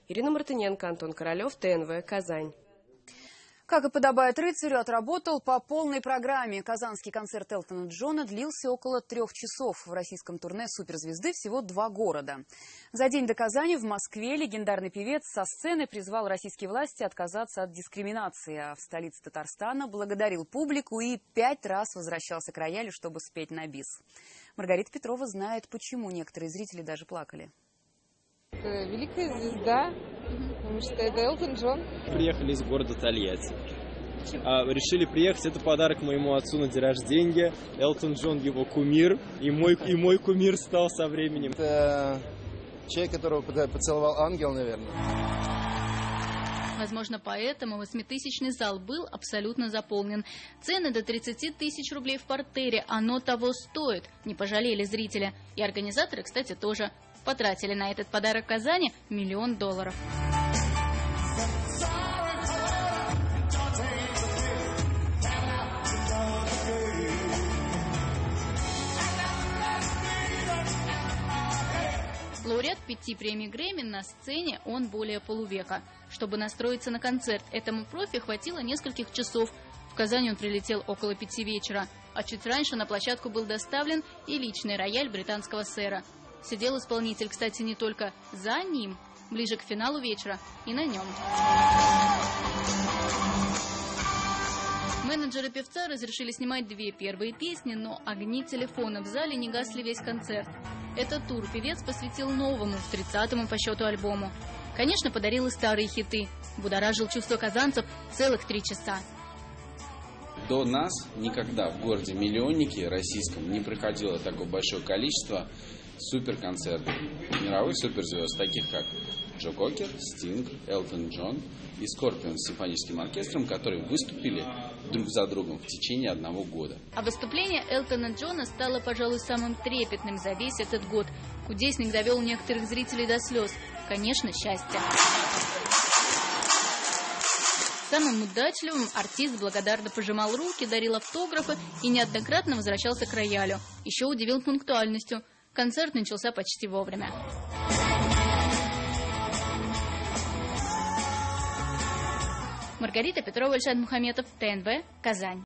Ирина Мартыненко, Антон Королев, ТНВ, Казань. Как и подобает рыцарю, отработал по полной программе. Казанский концерт Элтона Джона длился около 3 часов. В российском турне суперзвезды всего 2 города. За день до Казани в Москве легендарный певец со сцены призвал российские власти отказаться от дискриминации. А в столице Татарстана благодарил публику и 5 раз возвращался к роялю, чтобы спеть на бис. Маргарита Петрова знает, почему некоторые зрители даже плакали. Это великая звезда, потому что это Элтон Джон. Приехали из города Тольятти. Решили приехать, это подарок моему отцу на день рождения. Элтон Джон его кумир, и мой кумир стал со временем. Это человек, которого поцеловал ангел, наверное. Возможно, поэтому 8-тысячный зал был абсолютно заполнен. Цены до 30 тысяч рублей в партере, оно того стоит. Не пожалели зрители. И организаторы, кстати, тоже. Потратили на этот подарок Казани $1 миллион. Лауреат 5 премий Грэмми на сцене он более полувека. Чтобы настроиться на концерт, этому профи хватило нескольких часов. В Казань он прилетел около 5 вечера, а чуть раньше на площадку был доставлен и личный рояль британского сэра. Сидел исполнитель, кстати, не только за ним, ближе к финалу вечера и на нем. Менеджеры певца разрешили снимать 2 первые песни, но огни телефона в зале не гасли весь концерт. Этот тур певец посвятил новому, 30-му по счету альбому. Конечно, подарил и старые хиты. Будоражил чувства казанцев целых 3 часа. До нас никогда в городе-миллионнике российском не приходило такое большое количество суперконцертов мировых суперзвезд, таких как Джо Кокер, Стинг, Элтон Джон и Скорпионс с симфоническим оркестром, которые выступили друг за другом в течение 1 года. А выступление Элтона Джона стало, пожалуй, самым трепетным за весь этот год. Кудесник довел некоторых зрителей до слез. Конечно, счастье. Самым удачливым артист благодарно пожимал руки, дарил автографы и неоднократно возвращался к роялю. Еще удивил пунктуальностью. Концерт начался почти вовремя. Маргарита Петрова, Ильшат Мухаметов, ТНВ, Казань.